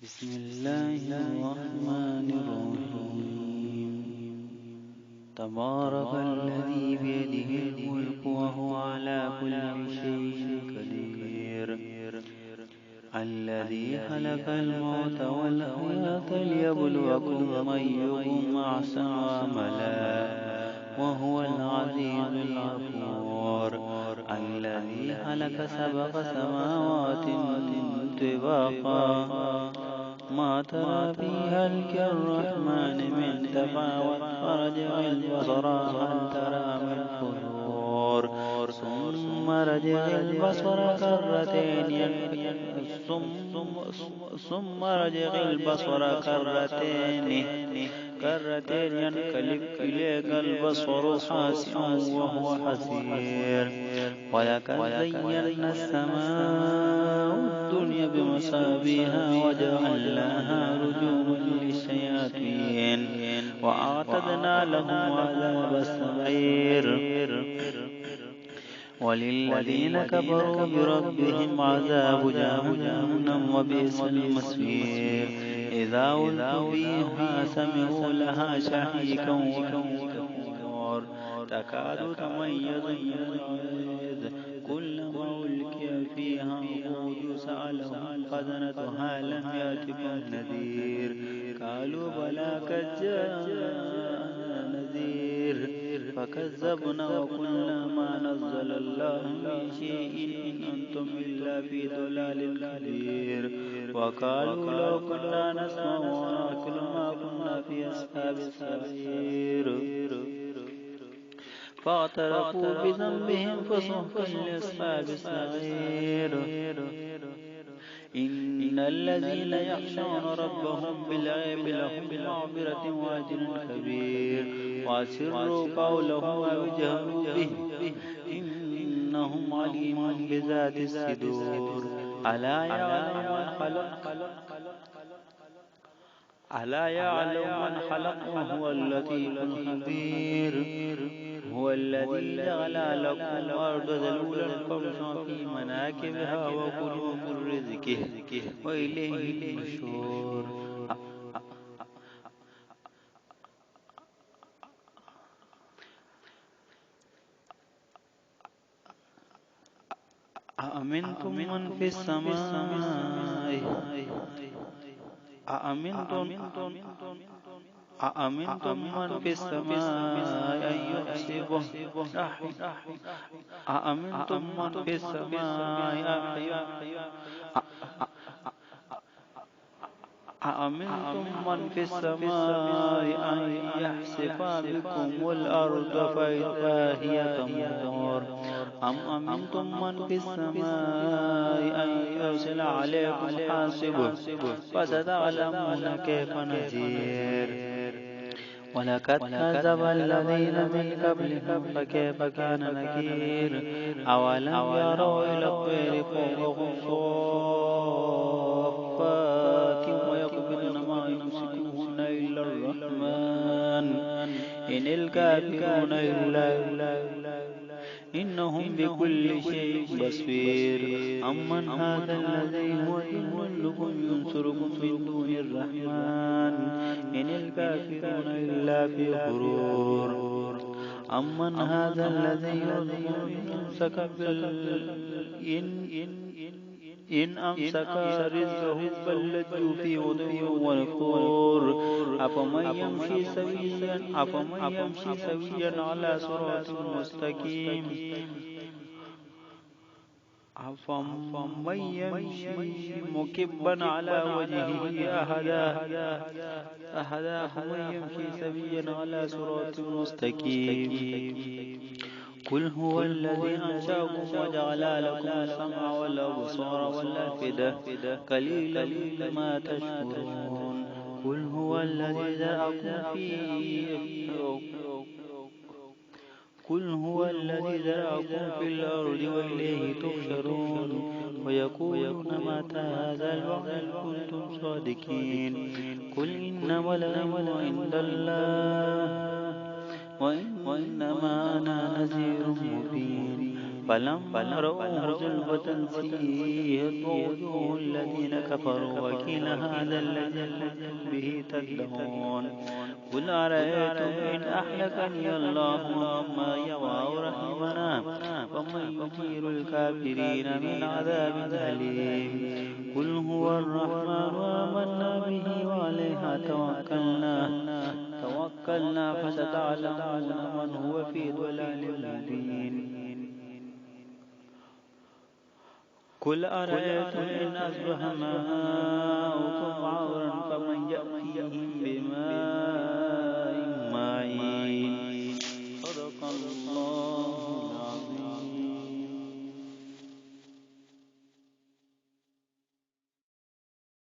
بسم الله الرحمن الرحيم. تبارك الذي بيده الملك وهو على كل شيء قدير. الذي خلق الموت والحياة ليبلوكم أيكم أحسن عملا وهو العزيز الغفور. الذي خلق سبع سماوات طباقا ما ترى في خلق الرحمن من تفاوت فارجع البصر هل ترى من فطور ثم رجع البصر كرتين ينقلب إليك البصر خاسئا وهو حسير. ولقد زينا السماء الدنيا بمصابيح وجعلناها رجوما للشياطين وأعتدنا لهم عذاب السعير. وللذين كفروا بربهم عذاب جهنم وبئس المصير. إذا ألقوا فيها سمعوا لها شهيقا وهي تكاد تميز من الغيظ كلما ألقي فيها فوج سألهم خزنتها ألم يأتكم نذير قالوا بلى قد جاءنا نذير فكذبنا وقلنا ما نزل الله من شيء إن أنتم إلا في ضلال كبير. وقالوا لو كنا نسمع ونعقل ما كنا في أصحاب السعير. فاعترفوا بذنبهم فسحقا لأصحاب السعير. إن الذين يخشون ربهم بالغيب لهم مغفرة وأجر كبير. وأسروا قولهم أو اجهروا به إنهم عليم بذات الصدور. ألا يعلم من خلق وهو اللطيف الخبير. هو الذي جعل لكم الأرض ذلولا فامشوا في مناكبها وكلوا من رزقه وإليه النشور. أأمنتم من في السماء أأمنتم من في السماء أن يخسفه أأمنتم من في السماء أأمنتم من في السماء أن يخسف بكم الأرض فإذا هي تمور أم أمنتم من في السماء أن يرسل عليكم حاصبا فستعلمون كيف نذير. ولقد كذب الذين من قبلهم فكيف كان نكير. أولم يروا إلى الطير فوقهم صافات ويقبضن ما يمسكوهن إلا الرحمن إن الكافرون إلا إنهم بكل شيء بصير. أمن هذا الذي هو يملكم ينصركم من دون الرحمن إن الكافرون إلا في غرور. أمن هذا الذي يمسك إن أمسك رزقه فلجوا في عدو ونفور. أفمن يمشي سويا على صراط مستقيم أفمن يمشي مكبا على وجهه أهدى أفمن يمشي سويا على صراط مستقيم. قل هو الذي أنشأكم وجعل لكم السمع والأبصار والأفئدة قليلا ما تشكرون. قل هو الذي ذرأكم في الأرض وإليه تحشرون. ويقولون متى هذا الوعد إن كنتم صادقين. قل إنما العلم عند الله وإنما أنا نذير مبين. فلما رأوه زلفة سيئت وجوه الذين كفروا وقيل هذا الذي كنتم به تدعون قل أرأيتم إن أهلكني الله ومن معي أو رحمنا فمن يجير الكافرين من عذاب أليم قل هو الرحمن آمنا به وعليه توكلنا فستعلمون من هو في ضلال مبين قل أرأيتم إن أصبح ماؤكم غورا فمن يأتيكم بماء